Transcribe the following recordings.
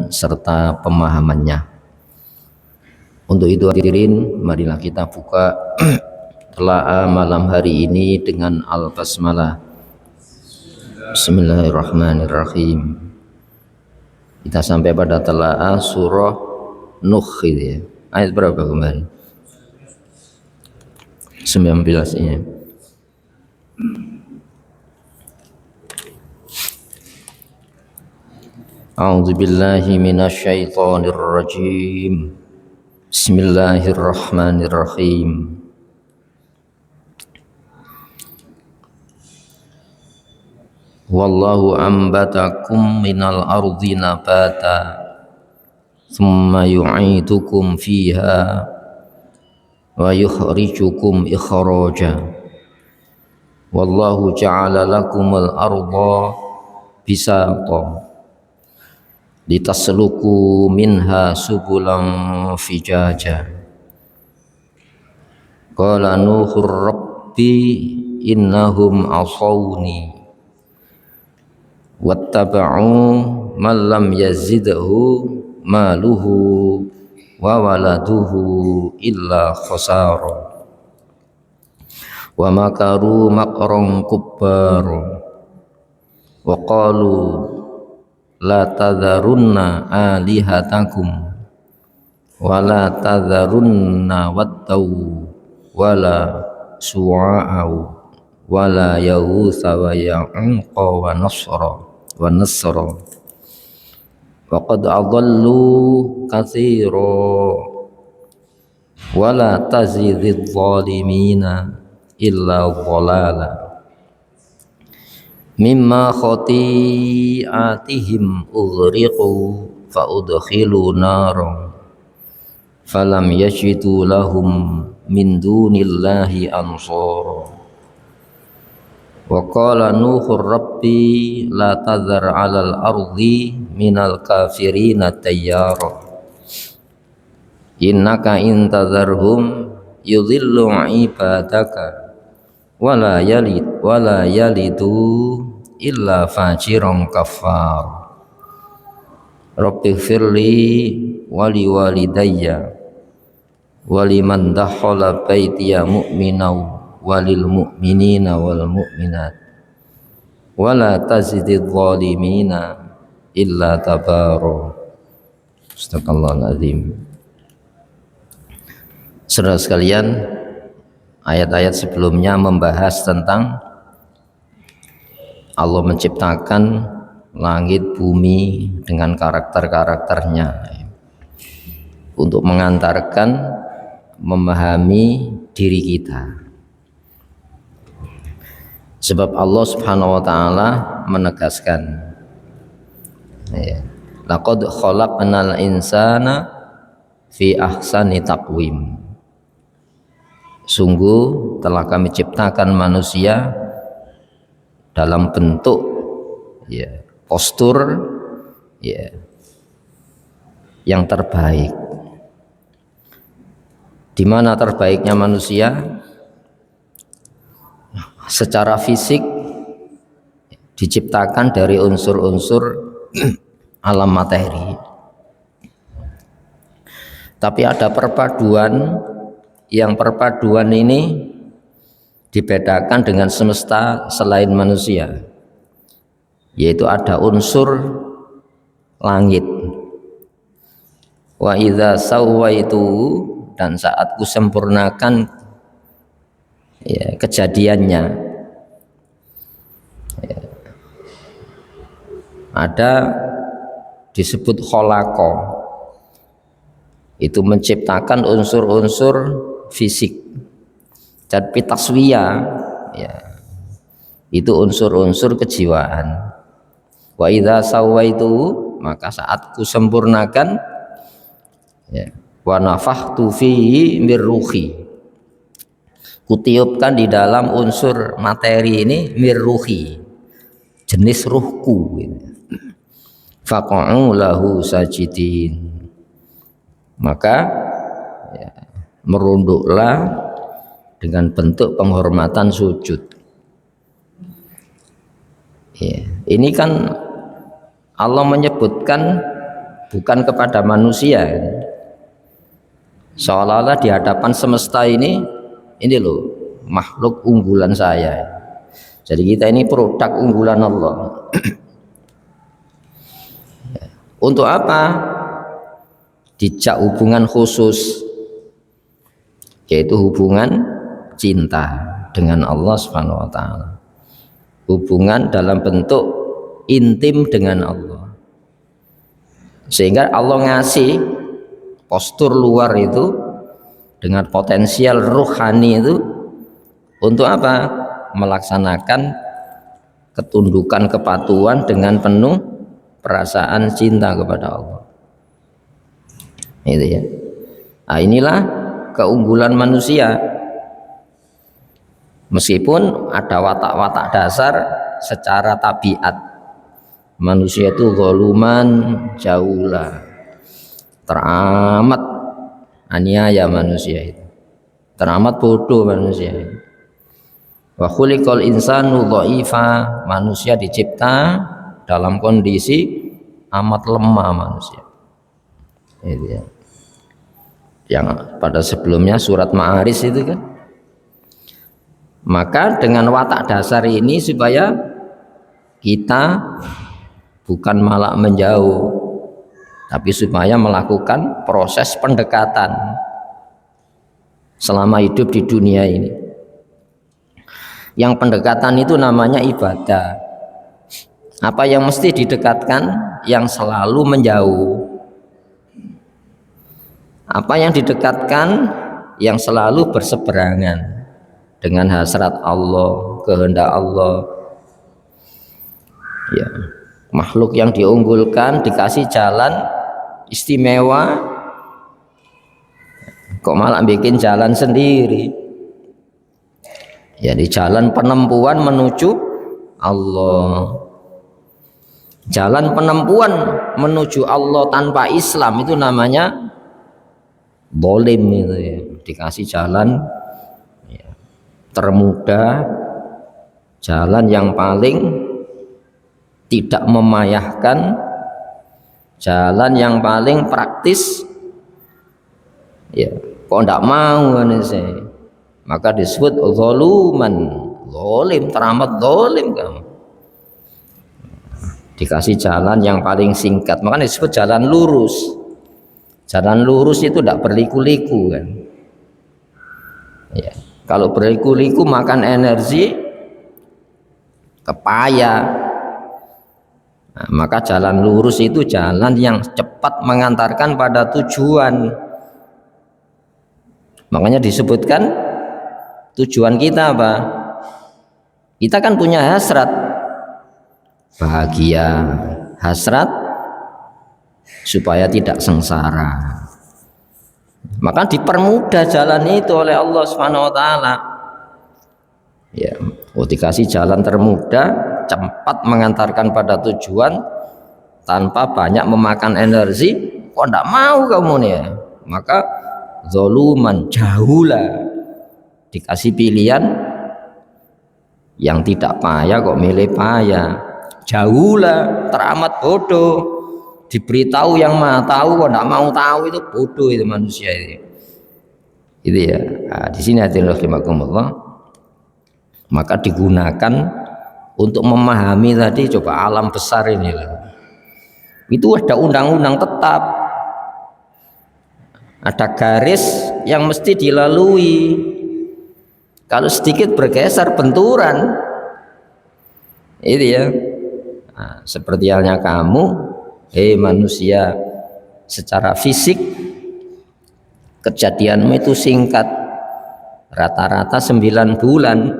serta pemahamannya. Untuk itu hadirin, marilah kita buka telaah malam hari ini dengan al-basmalah. Bismillahirrahmanirrahim. Kita sampai pada telaah surah Nuh ya. Ayat berapa kemarin? 19 ini. A'udzu billahi minasyaitonir rajim. Bismillahirrahmanirrahim. Wallahu ambatakum minal ardi nabata thumma yu'idukum fiha wa yukhrijukum ikhraja. Wallahu ja'ala lakumul arda bisata litasluku minha subulan fijaja. Qala Nuhur rabbi innahum asawni wattaba'u man lam yazidhu maluhu wa waladuhu illa khasara wa makaru makran kubbar wa qalu la tadharunna alihatakum wa la tadharunna wattaw wa la su'a'aw wa la yaghutsa wa ya'uqa wa nasra wa qad adallu katsira wa la tazididz zalimina illa dhalala mimma khati'atihim ughriqu fa udkhilu naran falam yajidu lahum min dunillahi ansara. Wa qala Nuhur rabbi la tadhar 'alal ardi minal kafirina tayyara innaka in tadharhum yudhillu 'ibadaka wala yalidu illa fajiran kafar. Rabbighfirli wali walidayya waliman dakhala baitiya mu'minau walil mu'minina wal mu'minat wala tazididz zalimina illa tabara. Astagfirullahal azim. Saudara sekalian, ayat-ayat sebelumnya membahas tentang Allah menciptakan langit bumi dengan karakter-karakternya untuk mengantarkan memahami diri kita. Sebab Allah Subhanahu wa taala menegaskan, laqad khalaqnal insana fi ahsani taqwim. Sungguh telah kami ciptakan manusia dalam bentuk postur yang terbaik. Di mana terbaiknya manusia? Secara fisik diciptakan dari unsur-unsur alam materi. Tapi ada perpaduan, yang perpaduan ini dibedakan dengan semesta selain manusia, yaitu ada unsur langit. Wa idza sawaitu, dan saat kusempurnakan kejadiannya, ada disebut khalaqa, itu menciptakan unsur-unsur fisik. Tapi taswiyah itu unsur-unsur kejiwaan. Wa idza sawaitu, maka saat kusempurnakan wa nafakhtu fihi mir ruhi, kutiupkan di dalam unsur materi ini mir ruhi, jenis ruhku. Faqa'u lahu sajidin, maka merunduklah dengan bentuk penghormatan sujud. Ini kan Allah menyebutkan bukan kepada manusia. Seolah-olah di hadapan semesta ini loh makhluk unggulan saya. Jadi kita ini produk unggulan Allah. Untuk apa? Dijak hubungan khusus, yaitu hubungan cinta dengan Allah Subhanahu wa taala. Hubungan dalam bentuk intim dengan Allah. Sehingga Allah ngasih postur luar itu dengan potensial ruhani itu untuk apa? Melaksanakan ketundukan kepatuhan dengan penuh perasaan cinta kepada Allah. Itu ya. Nah, inilah keunggulan manusia. Meskipun ada watak-watak dasar secara tabiat, manusia itu goluman jaulah, teramat aniaya manusia itu, teramat bodoh manusia itu. Wa khuliqal insanu dha'ifa, manusia dicipta dalam kondisi amat lemah manusia. Itu ya. Yang pada sebelumnya surat Ma'aris itu kan. Maka dengan watak dasar ini supaya kita bukan malah menjauh, tapi supaya melakukan proses pendekatan selama hidup di dunia ini. Yang pendekatan itu namanya ibadah. Apa yang mesti didekatkan? Yang selalu menjauh. Apa yang didekatkan? Yang selalu berseberangan dengan hasrat Allah, kehendak Allah. Ya, makhluk yang diunggulkan dikasih jalan istimewa, kok malah bikin jalan sendiri. Ya, di jalan penempuan menuju Allah. Jalan penempuan menuju Allah tanpa Islam itu namanya zalim itu ya. Dikasih jalan termudah, jalan yang paling tidak memayahkan, jalan yang paling praktis, ya kok tidak mau kan saya, maka disebut zaluman, zalim, teramat zalim kamu. Dikasih jalan yang paling singkat, maka disebut jalan lurus. Jalan lurus itu tidak berliku-liku kan, ya. Kalau berliku-liku makan energi, kepaya. Nah, maka jalan lurus itu jalan yang cepat mengantarkan pada tujuan. Makanya disebutkan tujuan kita apa? Kita kan punya hasrat bahagia, hasrat supaya tidak sengsara. Maka dipermudah jalan itu oleh Allah Subhanahu wa taala. Ya, dikasih jalan termudah, cepat mengantarkan pada tujuan tanpa banyak memakan energi. Kok enggak mau kamu nih ya? Maka zaluman, jauhlah. Dikasih pilihan yang tidak payah kok milih payah. Jauhlah, teramat bodoh. Diberitahu yang maha tahu kok tidak mau tahu, itu bodoh itu manusia itu. Itu ya. Nah, di sini hadirin rahimakumullah. Maka digunakan untuk memahami tadi coba alam besar ini lah. Itu ada undang-undang tetap. Ada garis yang mesti dilalui. Kalau sedikit bergeser benturan. Itu ya. Nah, seperti halnya kamu, manusia, secara fisik kejadianmu itu singkat, rata-rata 9 bulan.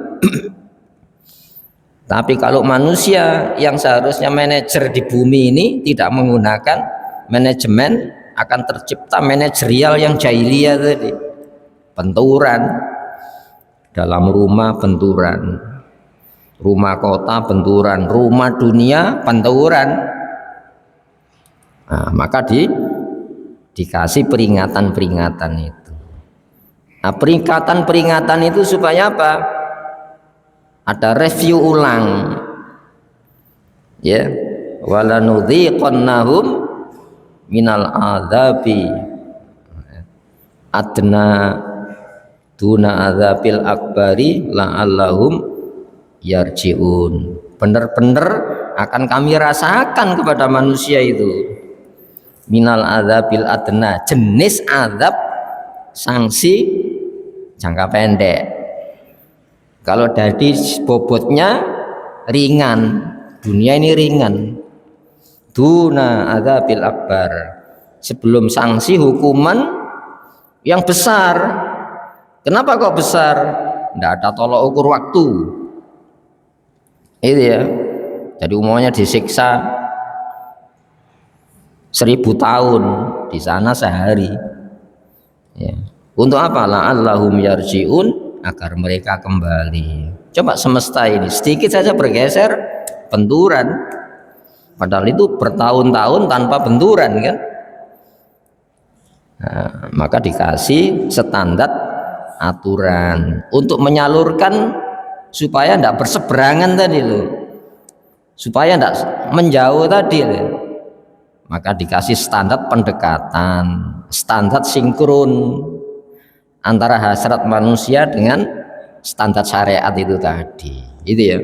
Tapi kalau manusia yang seharusnya manajer di bumi ini tidak menggunakan manajemen, akan tercipta manajerial yang jahiliyah tadi. Benturan dalam rumah, benturan rumah kota, benturan rumah dunia, benturan. Nah, maka dikasih peringatan-peringatan itu. Nah, peringatan-peringatan itu supaya apa? Ada review ulang. Ya, walanudhiqannahum minal adzabi adna duna adzabil akbari la'allahum yarji'un. Benar-benar akan kami rasakan kepada manusia itu minal adzabil adna, jenis azab sanksi jangka pendek. Kalau dari bobotnya ringan, dunia ini ringan. Duna adzabil akbar, sebelum sanksi hukuman yang besar. Kenapa kok besar? Tidak ada tolok ukur waktu. Itu ya. Jadi umumnya disiksa 1000 tahun, di sana sehari. Ya. Untuk apa? La'allahum yarji'un, agar mereka kembali. Coba semesta ini sedikit saja bergeser, benturan. Padahal itu bertahun-tahun tanpa benturan kan. Nah, maka dikasih standar aturan untuk menyalurkan supaya tidak berseberangan tadi loh, supaya tidak menjauh tadi loh. Maka dikasih standar pendekatan, standar sinkron antara hasrat manusia dengan standar syariat itu tadi. Itu ya.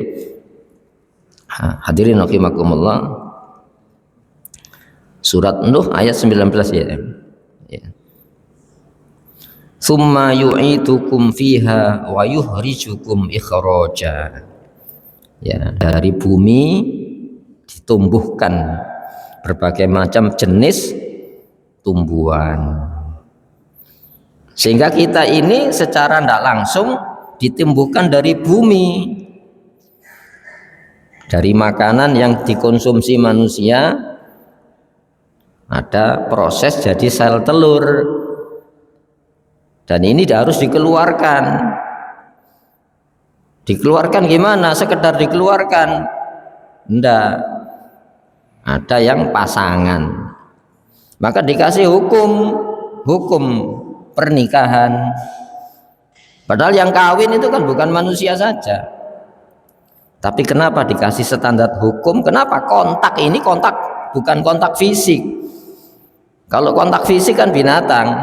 Hadirin rahimakumullah. Surat Nuh ayat 19 ya. Tsumma yu'idukum fiha wa yukhrijukum ikhraja. Ya, dari bumi ditumbuhkan berbagai macam jenis tumbuhan. Sehingga kita ini secara tidak langsung ditumbuhkan dari bumi. Dari makanan yang dikonsumsi manusia ada proses jadi sel telur, dan ini harus dikeluarkan. Dikeluarkan gimana? Sekedar dikeluarkan? Enggak, ada yang pasangan. Maka dikasih hukum pernikahan. Padahal yang kawin itu kan bukan manusia saja. Tapi kenapa dikasih standar hukum? Kenapa kontak ini kontak bukan kontak fisik? Kalau kontak fisik kan binatang,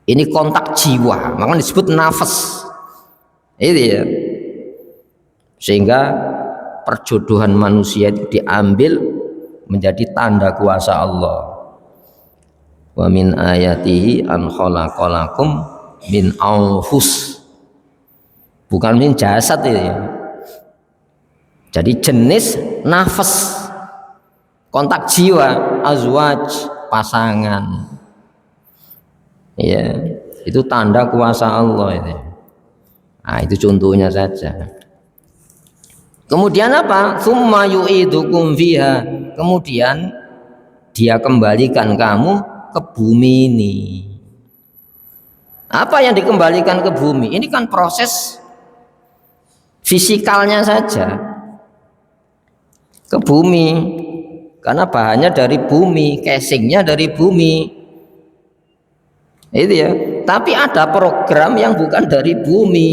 ini kontak jiwa, makanya disebut nafas. Itu ya. Sehingga perjodohan manusia itu diambil menjadi tanda kuasa Allah. Wa min ayatihi an khalaqalakum min anfus, bukan min jasad itu ya. Jadi jenis nafas, kontak jiwa, azwaj, pasangan. Ya, itu tanda kuasa Allah itu. Nah, itu contohnya saja. Kemudian apa? Tsumma yu'idukum fiha. Kemudian dia kembalikan kamu ke bumi ini. Apa yang dikembalikan ke bumi? Ini kan proses fisikalnya saja. Ke bumi. Karena bahannya dari bumi, casingnya dari bumi. Itu ya. Tapi ada program yang bukan dari bumi.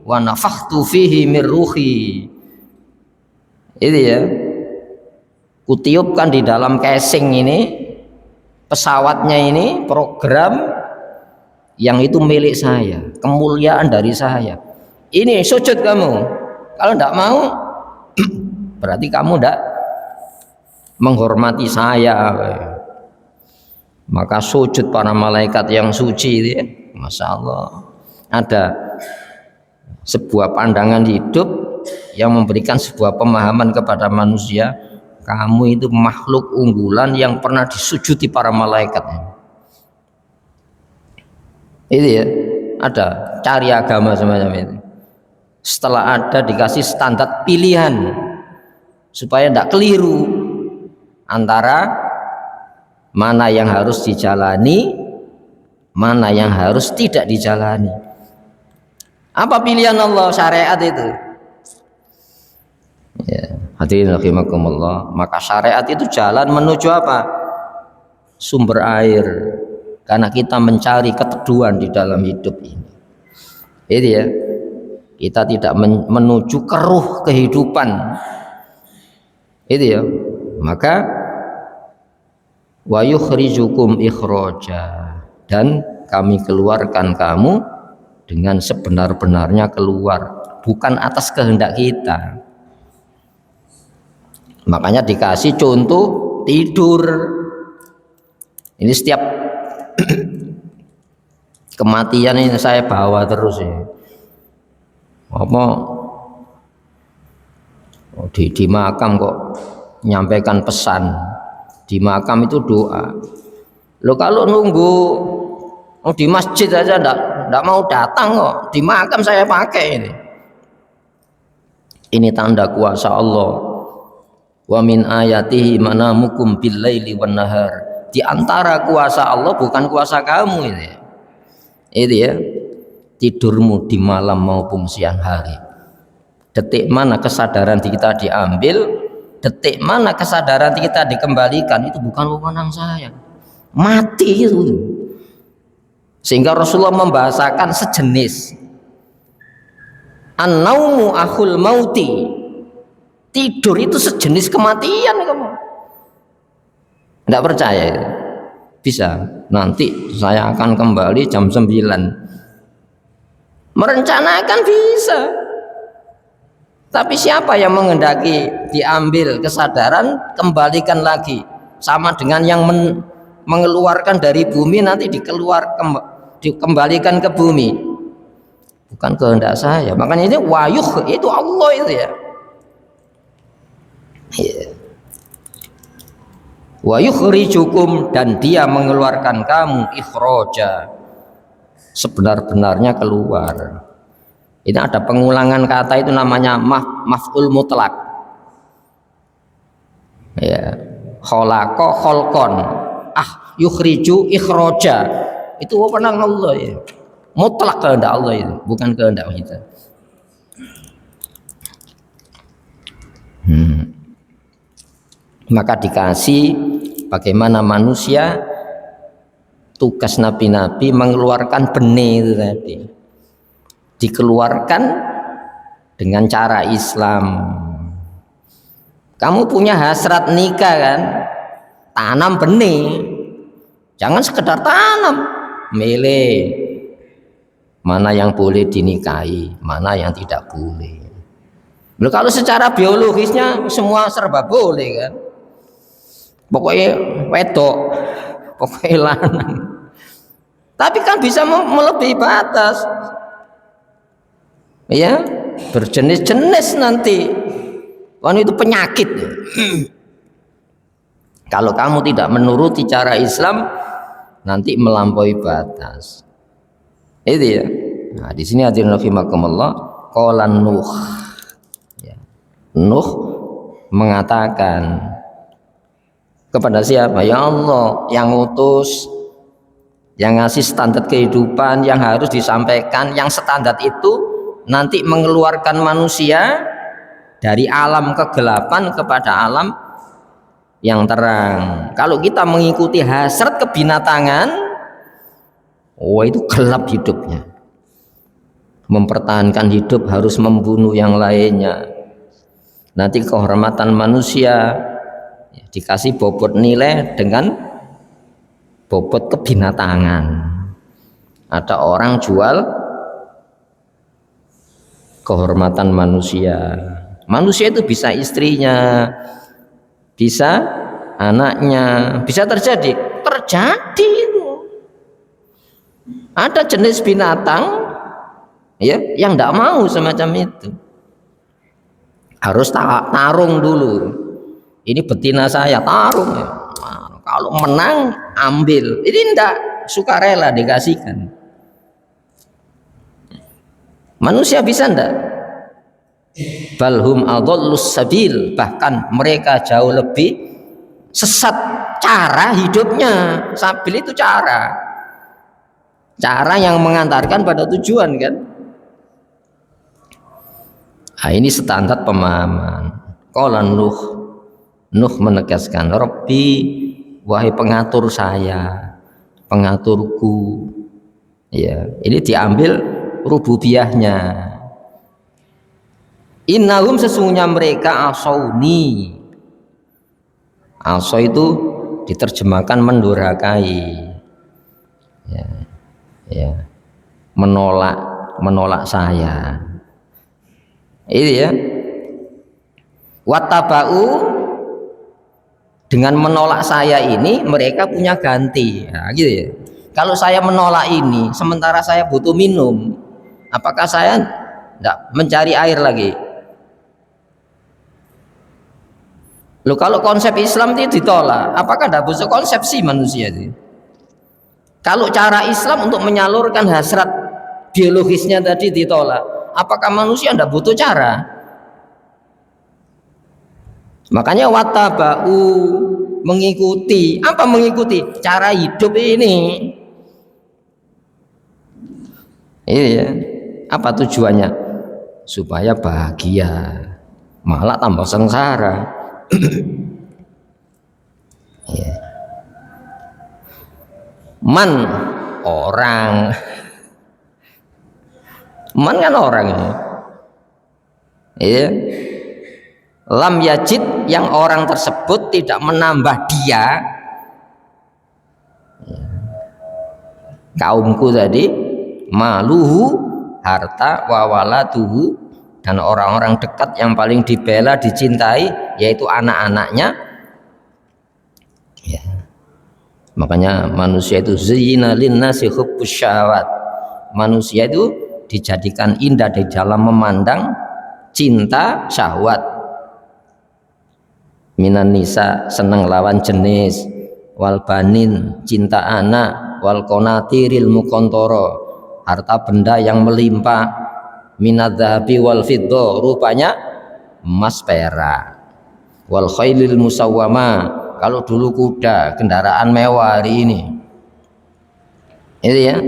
Wa nafakhtu fihi mir ruhi. Itu ya. Kutiupkan di dalam casing ini, pesawatnya ini, program yang itu milik saya, kemuliaan dari saya. Ini sujud kamu. Kalau tidak mau, berarti kamu tidak menghormati saya. Maka sujud para malaikat yang suci itu ya, Masya Allah. Ada sebuah pandangan hidup yang memberikan sebuah pemahaman kepada manusia, kamu itu makhluk unggulan yang pernah disujudi para malaikat. Itu ya, ada cari agama semacam itu. Setelah ada dikasih standar pilihan supaya tidak keliru antara mana yang harus dijalani, mana yang harus tidak dijalani. Apa pilihan Allah syariat itu? Ya, hadirin rahimakumullah. Maka syariat itu jalan menuju apa? Sumber air. Karena kita mencari keteduhan di dalam hidup ini. Itu ya. Kita tidak menuju keruh kehidupan. Itu ya. Maka wa yukhrijukum ikhraja, dan kami keluarkan kamu dengan sebenar-benarnya keluar, bukan atas kehendak kita. Makanya dikasih contoh tidur. Ini setiap kematian ini saya bawa terus ya. Apa di makam kok nyampaikan pesan. Di makam itu doa. Lo kalau nunggu di masjid aja ndak mau datang kok, di makam saya pakai ini. Ini tanda kuasa Allah. Wa min ayatihi manamukum bil laili wan nahar. Di antara kuasa Allah bukan kuasa kamu ini. Itu ya. Tidurmu di malam maupun siang hari. Detik mana kesadaran kita diambil, detik mana kesadaran kita dikembalikan, itu bukan wewenang saya. Mati itu. Sehingga Rasulullah membahasakan sejenis. An-naumu akhul mauti. Tidur itu sejenis kematian kamu. Tidak percaya itu? Bisa. Nanti saya akan kembali jam 9. Merencanakan bisa. Tapi siapa yang menghendaki diambil kesadaran, kembalikan lagi. Sama dengan yang mengeluarkan dari bumi, nanti dikembalikan ke bumi. Bukan kehendak saya. Makanya ini wayuh, itu Allah itu ya. Wa yukhrijukum, dan dia mengeluarkan kamu ikhraja, sebenar-benarnya keluar. Ini ada pengulangan kata, itu namanya maf'ul mutlak ya. Khalaqa khalqan, yukhriju ikhraja, itu wewenang Allah ya. Mutlak kehendak Allah itu, bukan kehendak kita. Maka dikasih bagaimana manusia, tugas nabi-nabi mengeluarkan benih itu tadi, dikeluarkan dengan cara Islam. Kamu punya hasrat nikah kan, tanam benih, jangan sekedar tanam, milih mana yang boleh dinikahi, mana yang tidak boleh. Kalau secara biologisnya semua serba boleh kan, pokoknya wedok, pokoknya lanang. Tapi kan bisa melebihi batas, ya, berjenis-jenis nanti. Kan itu penyakit. Kalau kamu tidak menuruti cara Islam, nanti melampaui batas. Itu ya. Nah, di sini hadirin rahimakumullah, qala Nuh. Ya. Nuh mengatakan kepada siapa? Ya Allah yang utus, yang ngasih standar kehidupan yang harus disampaikan, yang standar itu nanti mengeluarkan manusia dari alam kegelapan kepada alam yang terang. Kalau kita mengikuti hasrat kebinatangan, itu gelap hidupnya. Mempertahankan hidup harus membunuh yang lainnya. Nanti kehormatan manusia dikasih bobot nilai dengan bobot kebinatangan. Ada orang jual kehormatan manusia. Manusia itu bisa istrinya, bisa anaknya, bisa terjadi itu. Ada jenis binatang ya yang tidak mau semacam itu. Harus tarung dulu. Ini betina saya, tarung ya. Nah, kalau menang ambil. Ini tidak sukarela dikasihkan. Manusia bisa enggak? Balhum adallus sabil, bahkan mereka jauh lebih sesat cara hidupnya. Sabil itu cara yang mengantarkan pada tujuan kan. Nah, ini standar pemahaman. Qala Nuh menegaskan, Rabbi, wahai pengatur saya, pengaturku. Ya, ini diambil rububiyahnya. Innahum, sesungguhnya mereka asauni. Asa itu diterjemahkan mendurhakai, ya, ya, menolak saya. Ini ya. Wattaba'u, dengan menolak saya ini mereka punya ganti. Nah, gitu ya. Kalau saya menolak ini, sementara saya butuh minum, apakah saya tidak mencari air lagi? Loh, kalau konsep Islam itu ditolak, apakah tidak butuh konsepsi manusia itu? Kalau cara Islam untuk menyalurkan hasrat biologisnya tadi ditolak, apakah manusia tidak butuh cara? Makanya wattaba'u, mengikuti. Apa mengikuti? Cara hidup ini. Iya, apa tujuannya? Supaya bahagia, malah tambah sengsara. Ya. Man, orang. Man kan orang ini. Iya. Lam yajid, yang orang tersebut tidak menambah dia, kaumku tadi, maluhu, harta, wawalatuhu, dan orang-orang dekat yang paling dibela, dicintai, yaitu anak-anaknya. Ya. Makanya manusia itu zina linnasi hubbus syahwat. Manusia itu dijadikan indah di dalam memandang cinta syahwat. Minan nisa, seneng lawan jenis, wal banin, cinta anak, wal konatiril mukontoro, harta benda yang melimpah, minadzahabi wal fiddo, rupanya emas perak, wal khailil musawwama, kalau dulu kuda, kendaraan mewah, hari ini ya,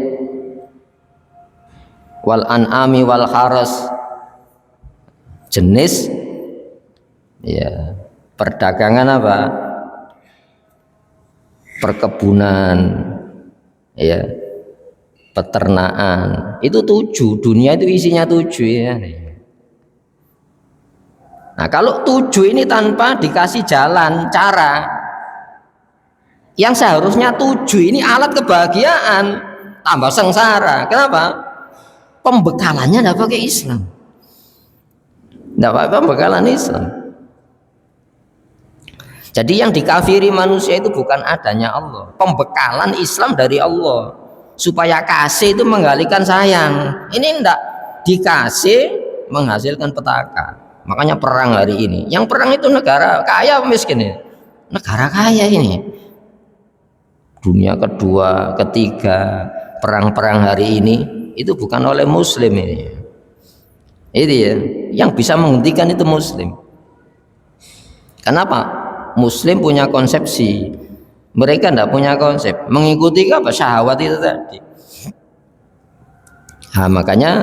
wal an'ami wal haras, jenis ya perdagangan apa, perkebunan, ya, peternakan, itu 7. Dunia itu isinya 7 ya. Nah, kalau 7 ini tanpa dikasih jalan, cara, yang seharusnya 7 ini alat kebahagiaan, tambah sengsara. Kenapa? Pembekalannya tidak pakai Islam, tidak pakai pembekalan Islam. Jadi yang dikafiri manusia itu bukan adanya Allah, pembekalan Islam dari Allah, supaya kasih itu menggalikan sayang. Ini enggak, dikasih menghasilkan petaka. Makanya perang hari ini, yang perang itu negara kaya miskin ya? Negara kaya ini. Dunia kedua, ketiga, perang-perang hari ini itu bukan oleh muslim ini. Ini ya, yang bisa menghentikan itu muslim. Kenapa? Muslim punya konsepsi, mereka tidak punya konsep, mengikuti apa, syahwat itu tadi. Nah, makanya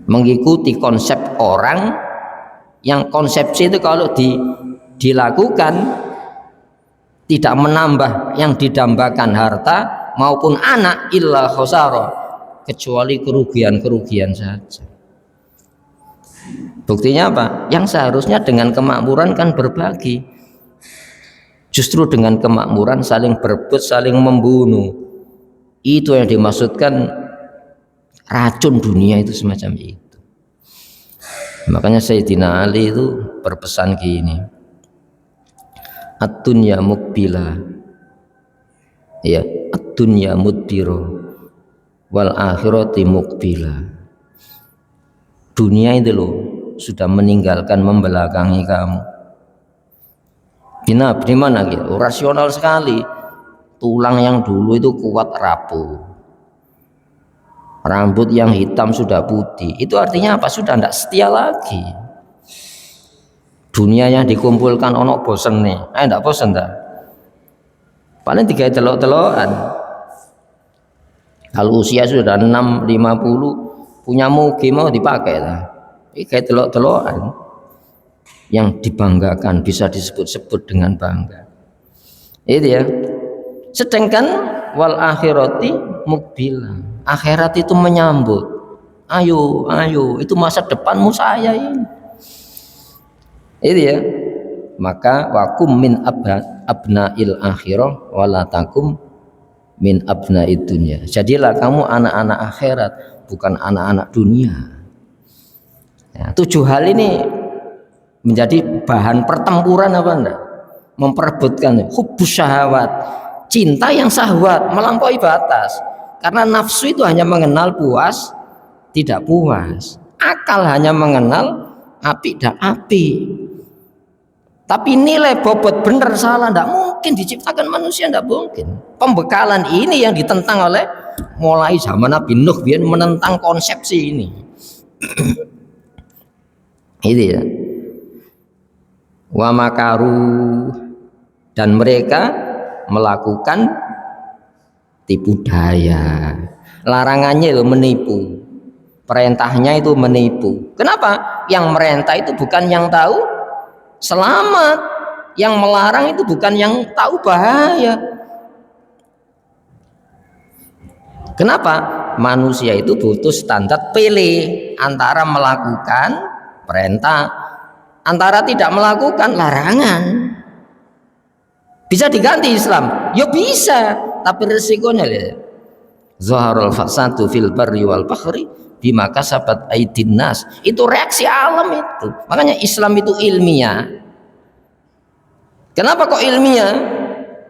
mengikuti konsep orang yang konsepsi itu kalau dilakukan tidak menambah yang didambakan harta maupun anak, illa khosaro, kecuali kerugian-kerugian saja. Buktinya apa? Yang seharusnya dengan kemakmuran kan berbagi, justru dengan kemakmuran saling berebut, saling membunuh. Itu yang dimaksudkan racun dunia itu, semacam itu. Makanya Sayyidina Ali itu berpesan gini, ad-dunya mukbila, ya, ad-dunya mudbiro, wal akhirati mukbila. Dunia itu loh sudah meninggalkan, membelakangi kamu. Di mana gitu? Rasional sekali. Tulang yang dulu itu kuat rapuh, rambut yang hitam sudah putih. Itu artinya apa? Sudah tidak setia lagi. Dunia yang dikumpulkan onok bosen nih, tidak bosen dah. Paling 3 telok-telokan. Kalau usia sudah 6, 50, punya mugi mau dipakai lah. Ini kayak telok-telokan yang dibanggakan, bisa disebut-sebut dengan bangga. Itu ya. Sedangkan wal akhirati mukbila, akhirat itu menyambut. Ayo, ayo, itu masa depanmu saya ini. Itu ya. maka wakum min abnail akhirah wala takum min abnaid dunya. Jadilah kamu anak-anak akhirat, bukan anak-anak dunia. Ya, 7 hal ini menjadi bahan pertempuran apa enggak? Memperebutkan hubbus syahwat, cinta yang syahwat melampaui batas. Karena nafsu itu hanya mengenal puas, tidak puas. Akal hanya mengenal api dan api. Tapi nilai bobot benar salah tidak mungkin diciptakan manusia, tidak mungkin. Pembekalan ini yang ditentang oleh mulai zaman Nabi Nuh, dia menentang konsepsi ini. Itu ya. Wa makaru, dan mereka melakukan tipu daya. Larangannya itu menipu, perintahnya itu menipu. Kenapa? Yang merintah itu bukan yang tahu selamat, yang melarang itu bukan yang tahu bahaya. Kenapa? Manusia itu butuh standar pilih antara melakukan perintah, antara tidak melakukan larangan. Bisa diganti Islam? Ya bisa, tapi resikonya ya. Zaharul fasadu fil barri wal bahri bima kasabat aydin nas. Itu reaksi alam itu. Makanya Islam itu ilmiah. Kenapa kok ilmiah?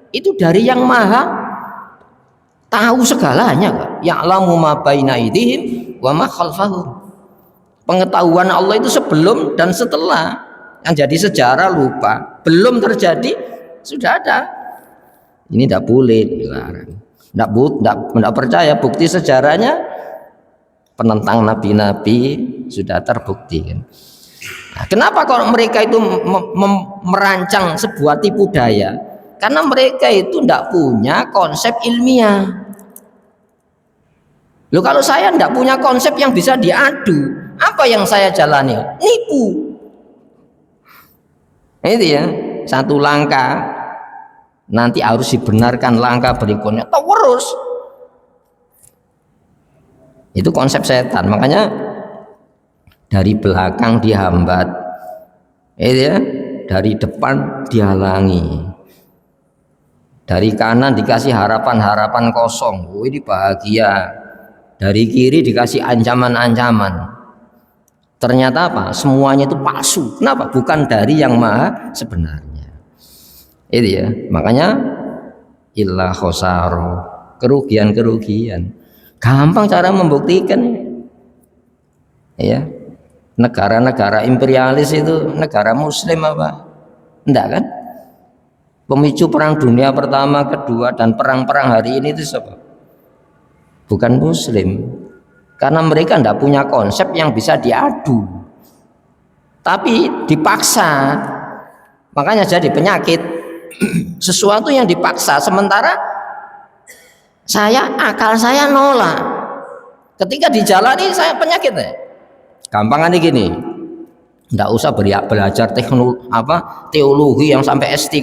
Itu dari yang maha tahu segalanya, Kak. Ya'lamu ma baina aydihim wa ma khalfahum. Pengetahuan Allah itu sebelum dan setelah. Yang jadi sejarah lupa, belum terjadi sudah ada. Ini tidak boleh dilarang. Tidak percaya, bukti sejarahnya penentang nabi-nabi sudah terbukti. Nah, kenapa kalau mereka itu merancang sebuah tipu daya? Karena mereka itu tidak punya konsep ilmiah. Loh, kalau saya tidak punya konsep yang bisa diadu, apa yang saya jalani? Nipu. Itu ya, satu langkah nanti harus dibenarkan langkah berikutnya terus. Itu konsep setan. Makanya dari belakang dihambat, ya, dari depan dihalangi, dari kanan dikasih harapan-harapan kosong, oh ini bahagia, dari kiri dikasih ancaman-ancaman. Ternyata apa? Semuanya itu palsu. Kenapa? Bukan dari yang maha sebenarnya. Itu ya, makanya illa khosaro, kerugian-kerugian. Gampang cara membuktikan. Ya, negara-negara imperialis itu negara muslim apa? Enggak kan? Pemicu perang dunia pertama, kedua, dan perang-perang hari ini itu siapa? Bukan muslim. Karena mereka enggak punya konsep yang bisa diadu. Tapi dipaksa. Makanya jadi penyakit. Sesuatu yang dipaksa, sementara akal saya nolak. Ketika dijalani saya penyakit ya. Gampangannya gini, nggak usah belajar teologi yang sampai S3.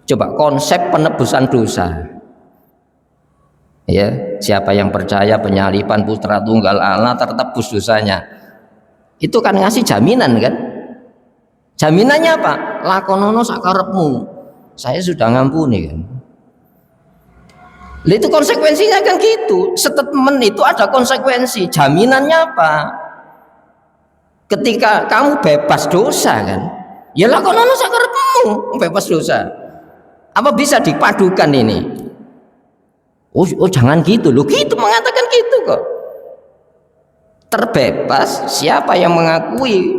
Coba konsep penebusan dosa. Ya, siapa yang percaya penyalipan Putra Tunggal Allah tertebus dosanya. Itu kan ngasih jaminan kan? Jaminannya apa? Lakonono sakarepmu, saya sudah ngampuni kan. Itu konsekuensinya kan gitu. Statement itu ada konsekuensi. Jaminannya apa? Ketika kamu bebas dosa kan, ya lakonono sakarepmu, bebas dosa. Apa bisa dipadukan ini? Oh jangan gitu loh, gitu mengatakan gitu kok. Terbebas siapa yang mengakui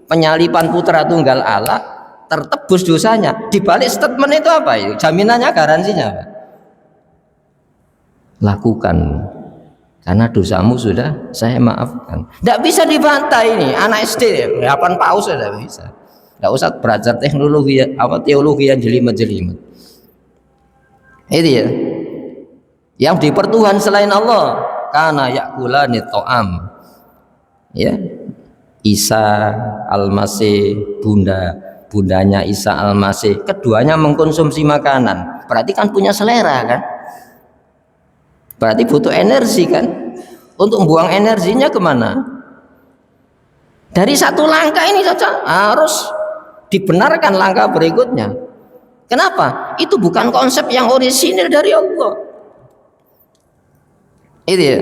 penyalipan Putra Tunggal Allah, tertebus dosanya. Di balik statement itu apa itu? Jaminannya, garansinya apa? Lakukan, karena dosamu sudah saya maafkan. Tidak bisa dibantah ini. Anak SD 8 paus sudah bisa. Tidak usah belajar teologi yang jelimet-jelimet. Itu ya. Yang dipertuhan selain Allah, karena yakulani to'am. Ya. Isa Al-Masih, bundanya Isa Al-Masih, keduanya mengkonsumsi makanan. Berarti kan punya selera kan? Berarti butuh energi kan? Untuk buang energinya kemana? Dari satu langkah ini saja harus dibenarkan langkah berikutnya. Kenapa? Itu bukan konsep yang orisinil dari Allah. Itu ya.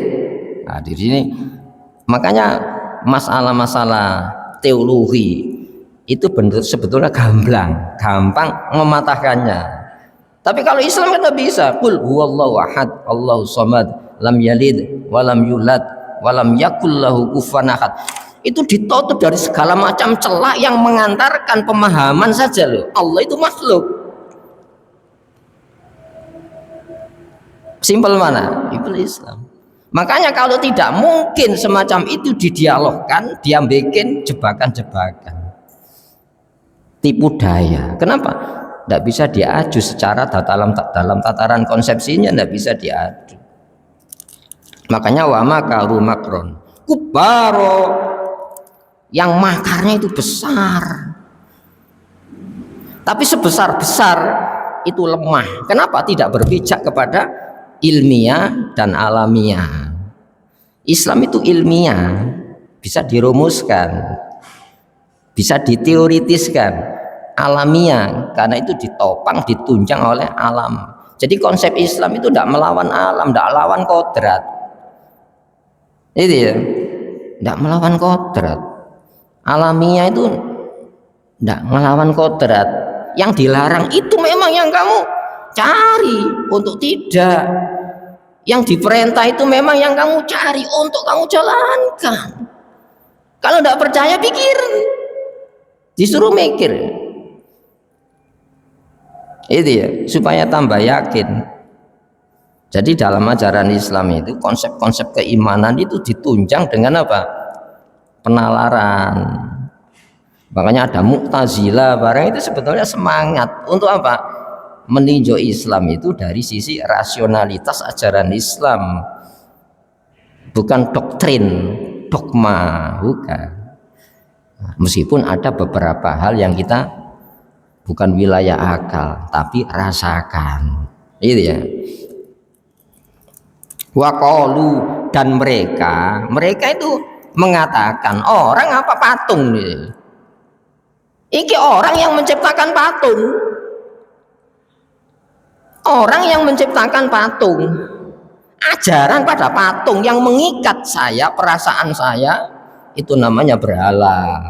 Nah, di sini makanya masalah-masalah teologi itu sebetulnya gampang mematahkannya. Tapi kalau Islam kan bisa. Qul huwallahu ahad, Allahus samad, lam yalid walam yulad walam yakul lahu kufuwan ahad. Itu ditutup dari segala macam celah yang mengantarkan pemahaman saja loh. Allah itu makhluk. Simpel mana? Itu Islam. Makanya kalau tidak mungkin semacam itu didialogkan, dia bikin jebakan-jebakan, tipu daya. Kenapa? Tidak bisa diaju secara dalam tataran konsepsinya, tidak bisa diaju. Makanya wa makaru makron kubaro, yang makarnya itu besar, tapi sebesar-besar itu lemah. Kenapa? Tidak berpijak kepada ilmiah dan alamiah. Islam itu ilmiah, bisa dirumuskan, bisa diteoritiskan. Alamiah karena itu ditopang, ditunjang oleh alam. Jadi konsep Islam itu tidak melawan alam, tidak melawan kodrat. Itu ya, tidak melawan kodrat. Alamiah itu tidak melawan kodrat. Yang dilarang itu memang yang kamu cari untuk tidak. Yang diperintah itu memang yang kamu cari untuk kamu jalankan. Kalau tidak percaya pikir, disuruh mikir. Itu ya, supaya tambah yakin. Jadi dalam ajaran Islam itu konsep-konsep keimanan itu ditunjang dengan apa? Penalaran. Makanya ada Mu'tazilah barang itu sebetulnya semangat untuk apa? Meninjau Islam itu dari sisi rasionalitas ajaran Islam, bukan doktrin, dogma, bukan. Meskipun ada beberapa hal yang kita bukan wilayah akal, tapi rasakan, itu ya. Waqalu, dan mereka itu mengatakan, orang apa patung nih? Iki orang yang menciptakan patung. Orang yang menciptakan patung, ajaran pada patung yang mengikat saya, perasaan saya, itu namanya berhala.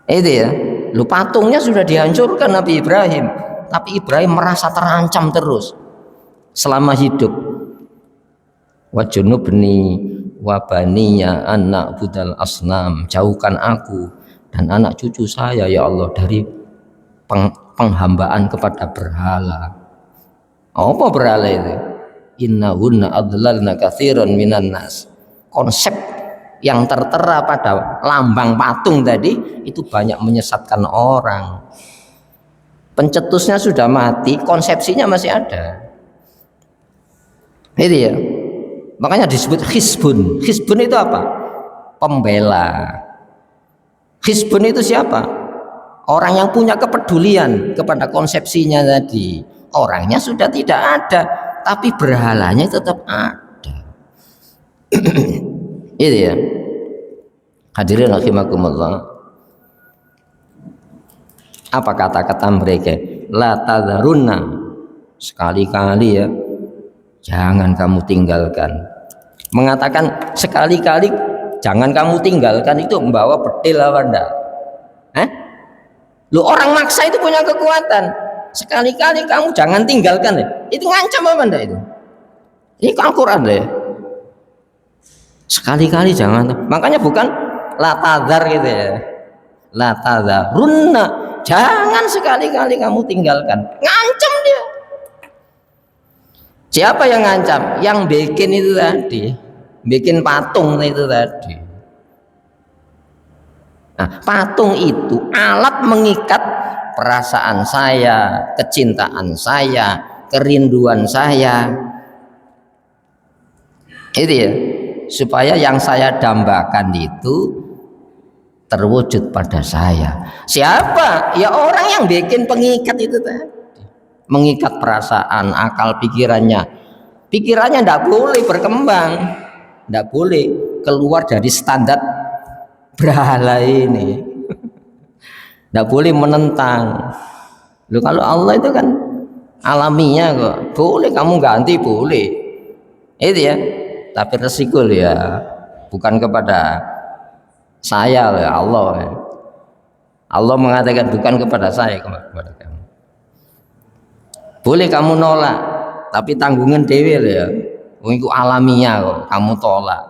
Itu ya, lu patungnya sudah dihancurkan Nabi Ibrahim, tapi Ibrahim merasa terancam terus selama hidup. Wa junubni wa baniya anak budal asnam, jauhkan aku dan anak cucu saya ya Allah dari penghambaan kepada berhala. Apa berhala itu? Innahunna adlalna katsiran minan nas. Konsep yang tertera pada lambang patung tadi itu banyak menyesatkan orang. Pencetusnya sudah mati, konsepsinya masih ada. Itu ya. Makanya disebut hizbun. Hizbun itu apa? Pembela. Hizbun itu siapa? Orang yang punya kepedulian kepada konsepsinya tadi. Orangnya sudah tidak ada, tapi berhalanya tetap ada. Itu ya. Hadirin rahimakumullah. Apa kata-kata mereka? La tadharunna, sekali-kali ya, jangan kamu tinggalkan. Mengatakan sekali-kali jangan kamu tinggalkan itu membawa bedil apa enggak? Lu orang maksa itu punya kekuatan. Sekali-kali kamu jangan tinggalkan deh. Itu ngancam apa enggak itu? Ini Al-Quran deh. Sekali-kali jangan. Makanya bukan la tadhar gitu ya. La tadharunna, jangan sekali-kali kamu tinggalkan. Ngancam dia. Siapa yang ngancam? Yang bikin itu tadi. Bikin patung itu tadi. Nah, patung itu alat mengikat perasaan saya, kecintaan saya, kerinduan saya. Itu ya, supaya yang saya dambakan itu terwujud pada saya. Siapa? Ya orang yang bikin pengikat itu tadi. Mengikat perasaan, akal, pikirannya. Pikirannya tidak boleh berkembang, tidak boleh keluar dari standar berhala ini. Tidak boleh menentang. Loh, kalau Allah itu kan alamiah kok. Boleh kamu ganti, boleh. Itu ya. Tapi resiko ya bukan kepada saya ya Allah. Allah mengatakan bukan kepada saya, kepada kamu. Boleh kamu nolak, tapi tanggungan dewi ya. Itu alamiah kok. Kamu tolak.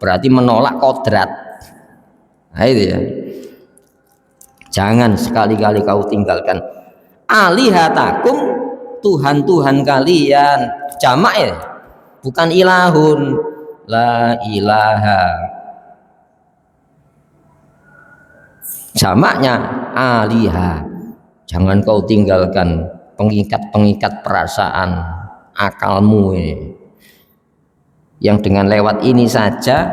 Berarti menolak kodrat. Nah, itu ya. Jangan sekali-kali kau tinggalkan alihatakum, Tuhan-Tuhan kalian. Jamak ya, bukan ilahun. La ilaha. Jamaknya aliha. Jangan kau tinggalkan pengikat-pengikat perasaan akalmu ini, yang dengan lewat ini saja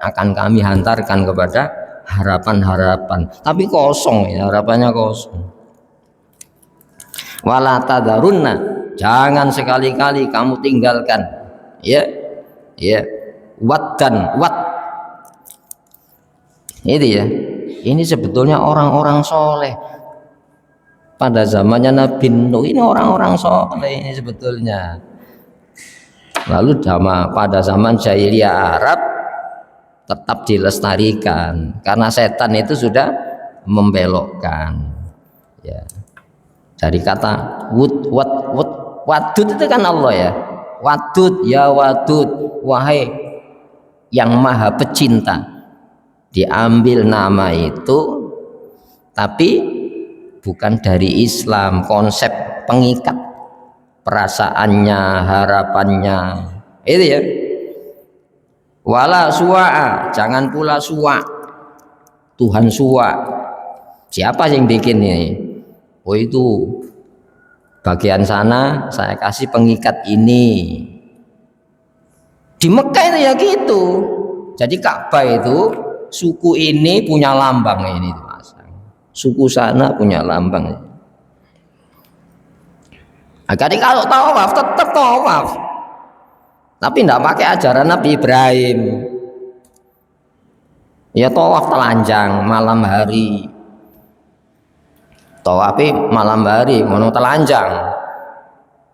akan kami hantarkan kepada harapan-harapan, tapi kosong ya, harapannya kosong. Wala tadarunna, jangan sekali-kali kamu tinggalkan ya wat itu ya. Ini sebetulnya orang-orang soleh pada zamannya Nabi Nuh, ini orang-orang soleh ini sebetulnya. Lalu pada zaman jahiliyah Arab tetap dilestarikan karena setan itu sudah membelokkan ya. Dari kata wadud itu kan Allah ya, wadud ya wadud, wahai yang maha pecinta. Diambil nama itu tapi bukan dari Islam, konsep pengikat perasaannya, harapannya itu ya. Wala suwa'a, jangan pula suwa, Tuhan suwa. Siapa yang bikin ini? Oh, itu bagian sana saya kasih pengikat ini. Di Mekah itu ya gitu. Jadi Ka'bah itu suku ini punya lambang ini dipasang, suku sana punya lambang. Jadi kalau tawaf tetap tawaf, tapi tidak pakai ajaran Nabi Ibrahim. Ya tawaf telanjang malam hari, tawafi malam hari, mau telanjang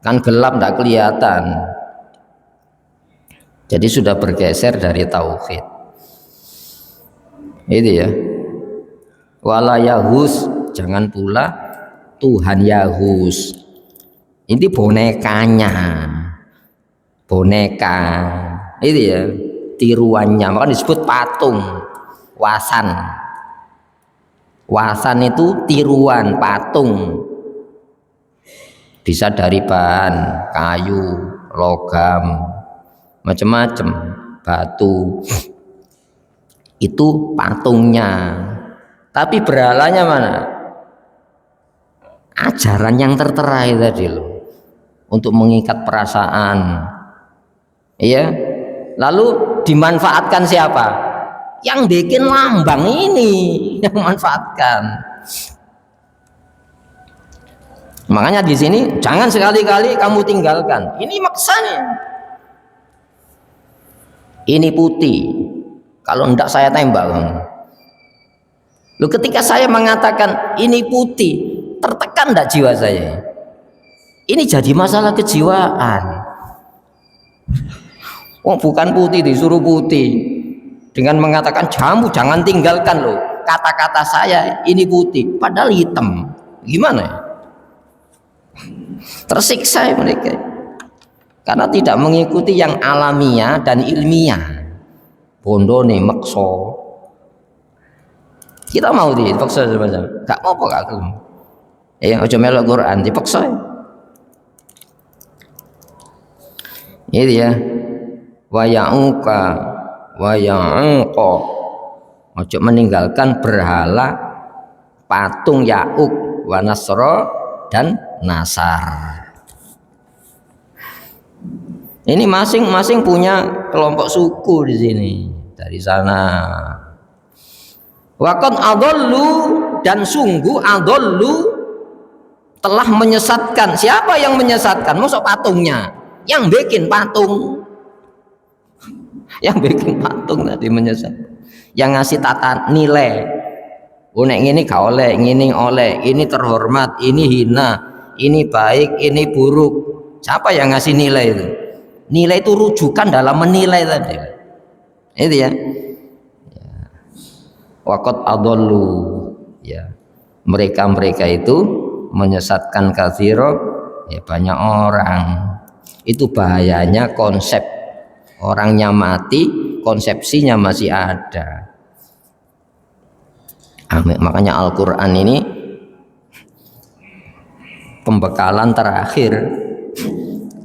kan gelap tidak kelihatan. Jadi sudah bergeser dari tauhid. Itu ya. Wala yahus, jangan pula Tuhan Yahus. Ini bonekanya, boneka. Itu ya, tiruannya. Maka disebut patung, wasan. Wasan itu tiruan, patung. Bisa dari bahan kayu, logam, macam-macam, batu. Itu patungnya, tapi berhalanya mana? Ajaran yang tertera tadi loh, untuk mengikat perasaan, iya. Lalu dimanfaatkan siapa? Yang bikin lambang ini, yang manfaatkan. Makanya di sini jangan sekali-kali kamu tinggalkan. Ini maksanya. Ini putih. Kalau enggak saya tembak kamu. Loh, ketika saya mengatakan ini putih, tertekan enggak jiwa saya? Ini jadi masalah kejiwaan. Oh, bukan putih disuruh putih. Dengan mengatakan kamu jangan tinggalkan loh. Kata-kata saya ini putih, padahal hitam. Gimana ya? Tersiksa mereka. Karena tidak mengikuti yang alamiah dan ilmiah. Bondo nih makso, kita mau dipaksa sama-sama, gak mau kok aku. Ojo melok Quran dipaksa. Ini ya, wayangka, wayangko, ojo meninggalkan berhala, patung Ya'uk, wa Nasro dan Nasar. Ini masing-masing punya kelompok suku di sini. Dari sana. Waqad adallu, dan sungguh adallu telah menyesatkan. Siapa yang menyesatkan? Maksud patungnya. Yang bikin patung. Yang bikin patung tadi menyesatkan. Yang ngasih tata nilai. Oh nek ngene gak oleh, ngene oleh, ini terhormat, ini hina, ini baik, ini buruk. Siapa yang ngasih nilai itu? Nilai itu rujukan dalam menilai tadi. Itu ya. Waqat adallu, ya. Mereka itu menyesatkan katsira, ya banyak orang. Itu bahayanya konsep. Orangnya mati, konsepsinya masih ada. Makanya Al-Quran ini pembekalan terakhir.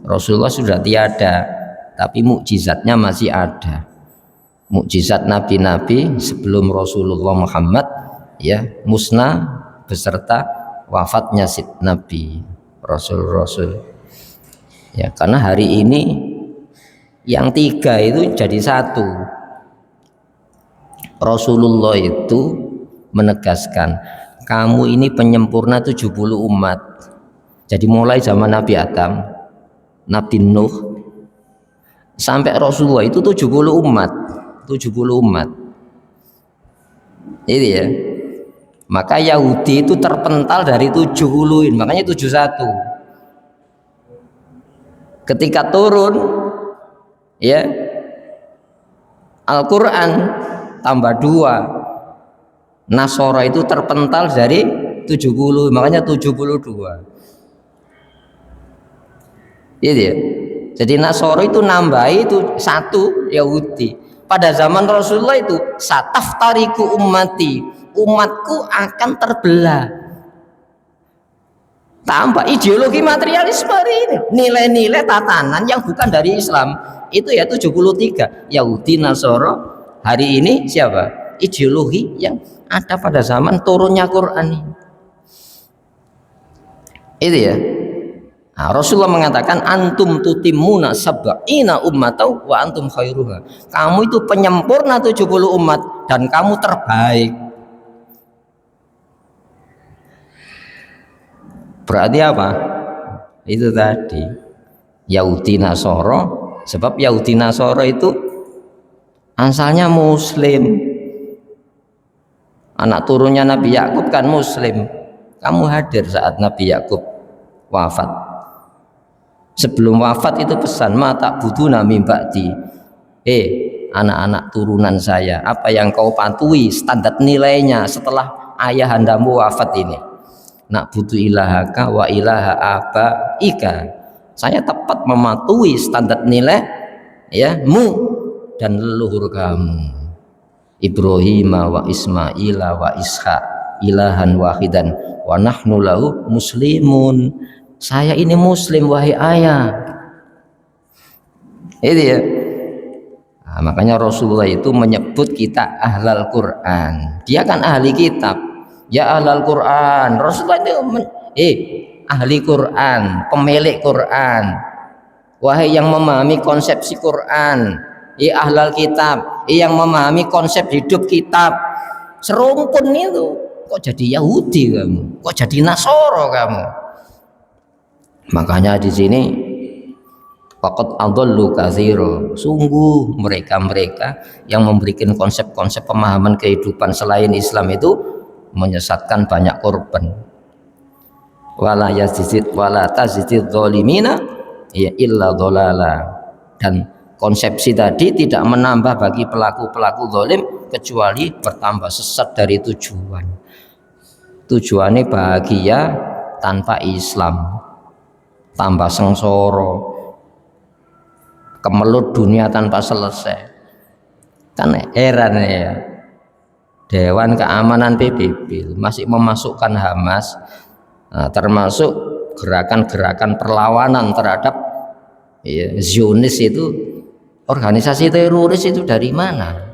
Rasulullah sudah tiada, tapi mukjizatnya masih ada. Mukjizat nabi-nabi sebelum Rasulullah Muhammad ya musnah beserta wafatnya nabi rasul-rasul. Ya, karena hari ini yang tiga itu jadi satu. Rasulullah itu menegaskan, kamu ini penyempurna 70 umat. Jadi mulai zaman Nabi Adam, Nabi Nuh sampai Rasulullah itu 70 umat. 70 umat. Ini ya. Maka Yahudi itu terpental dari 70, makanya 71. Ketika turun ya Al-Quran tambah 2, Nasara itu terpental dari 70, makanya 72. Gitu ya. Jadi Nasara itu nambah itu 1 Yahudi. Pada zaman Rasulullah itu sataftariku ummati, umatku akan terbelah. Tambah ideologi materialisme ini, nilai-nilai tatanan yang bukan dari Islam itu ya 73. Yahudi, Nasara, hari ini siapa? Ideologi yang ada pada zaman turunnya Quran ini. Itu ya. Nah, Rasulullah mengatakan antum tutimuna sab'ina ummatau wa antum khairuha. Kamu itu penyempurna 70 umat dan kamu terbaik. Berarti apa? Itu tadi Yahudi Nasara, sebab Yahudi Nasara itu asalnya muslim. Anak turunnya Nabi Yakub kan muslim. Kamu hadir saat Nabi Yakub wafat. Sebelum wafat itu pesan, mata buduna mim ba'di. Anak-anak turunan saya, apa yang kau patuhi standar nilainya setelah ayahandamu wafat ini? Nak butuh ilahaka wa ilaha abaika. Saya tepat mematuhi standar nilai ya mu dan leluhur kamu. Ibrahim wa Ismaila wa Ishaq ilahan wahidan wa nahnu lahu muslimun. Saya ini muslim wahai ayah. Itu ya. Nah, makanya Rasulullah itu menyebut kita ahlal Quran. Dia kan ahli kitab. Ya ahlal Quran. Rasulullah itu ahli Quran, pemilik Quran. Wahai yang memahami konsepsi Quran. Ahlal kitab, yang memahami konsep hidup kitab. Serumpun itu. Kok jadi Yahudi kamu? Kok jadi Nasara kamu? Makanya di sini faqad adallu katsira. Sungguh mereka-mereka yang memberikan konsep-konsep pemahaman kehidupan selain Islam itu menyesatkan banyak korban. Wala yazid wala tazidid zalimina ya illa dhalala. Dan konsepsi tadi tidak menambah bagi pelaku-pelaku zalim kecuali bertambah sesat dari tujuan. Tujuannya bahagia tanpa Islam. Tambah sengsara, kemelut dunia tanpa selesai. Kan heran ya, Dewan Keamanan PBB masih memasukkan Hamas, termasuk gerakan-gerakan perlawanan terhadap Zionis itu, organisasi teroris itu dari mana?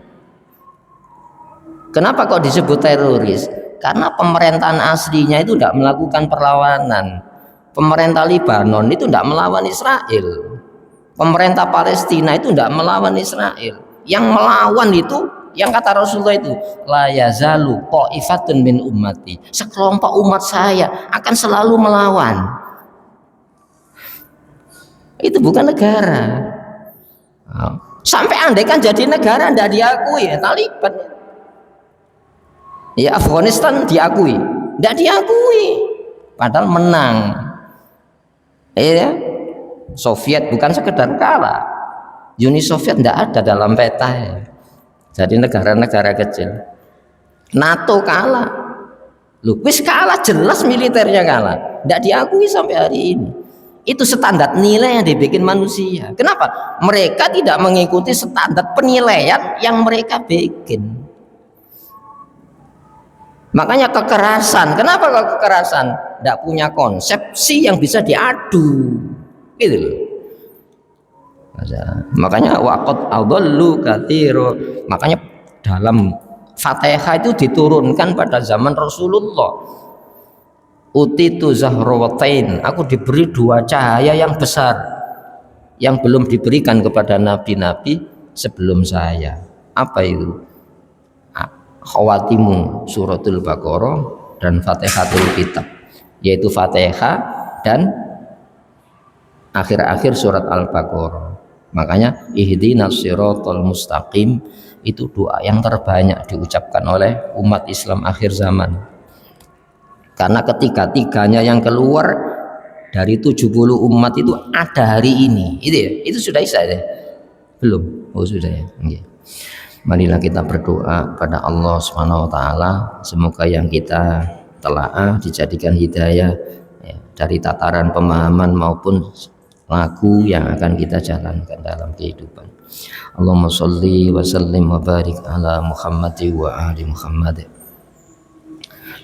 Kenapa kok disebut teroris? Karena pemerintahan aslinya itu tidak melakukan perlawanan. Pemerintah Libanon itu tidak melawan Israel. Pemerintah Palestina itu tidak melawan Israel. Yang melawan itu, yang kata Rasulullah itu, la yazalu qa'ifatun min ummati. Sekelompok umat saya akan selalu melawan. Itu bukan negara. Sampai andai kan jadi negara tidak diakui ya Taliban. Ya Afghanistan diakui, tidak diakui, padahal menang. Ya, Soviet bukan sekedar kalah, Uni Soviet tidak ada dalam peta ya. Jadi negara-negara kecil. NATO kalah, wis kalah jelas, militernya kalah, tidak diakui sampai hari ini. Itu standar nilai yang dibikin manusia. Kenapa? Mereka tidak mengikuti standar penilaian yang mereka bikin. Makanya kekerasan. Kenapa kekerasan? Tidak punya konsepsi yang bisa diadu, gitu loh. Makanya waqad adallu katsira. Makanya dalam Fatihah itu diturunkan pada zaman Rasulullah. Utitu zahrawatain, aku diberi dua cahaya yang besar yang belum diberikan kepada nabi-nabi sebelum saya. Apa itu? Khawatimu suratul Baqarah dan Fatihatul Kitab, yaitu Fatihah dan akhir-akhir surat Al-Baqarah. Makanya ihdinas siratal mustaqim itu doa yang terbanyak diucapkan oleh umat Islam akhir zaman. Karena ketiga-tiganya yang keluar dari 70 umat itu ada hari ini. Itu ya, itu sudah isa ya? Belum? Oh sudah ya. Okay. Marilah kita berdoa pada Allah Subhanahu wa taala, semoga yang kita telaah dijadikan hidayah ya, dari tataran pemahaman maupun laku yang akan kita jalankan dalam kehidupan. Allahumma sholli wa sallim wa barik ala Muhammad wa ali Muhammad.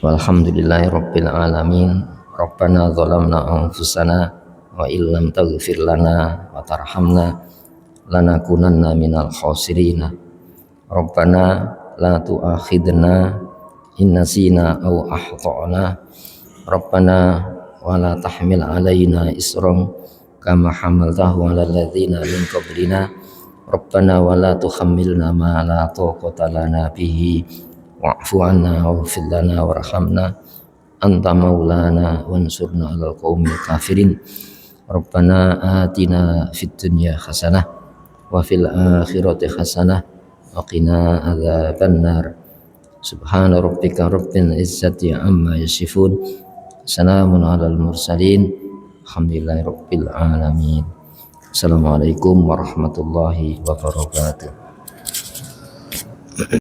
Walhamdulillahi rabbil alamin. Rabbana zalamna anfusana wa illam taghfir lana wa tarhamna lanakunanna minal khasirin. Rabbana la tu'akhidna in nasina aw akhtana. Rabbana wa la tahmil alaina isran kama hamaltahu 'alal ladzina min qablina. Rabbana wa la tuhammilna ma la taqata lana bihi wa'fu 'anna waghfir lana warhamna anta maulana wansurna 'alal qaumil kafirin. Rabbana atina fid dunya hasanah wa fil akhirati hasanah wa qina adzabannar. Subhana rabbika rabbil izzati amma yasifun, salamun 'alal mursalin, alhamdulillahi rabbil alamin. Assalamualaikum warahmatullahi wabarakatuh.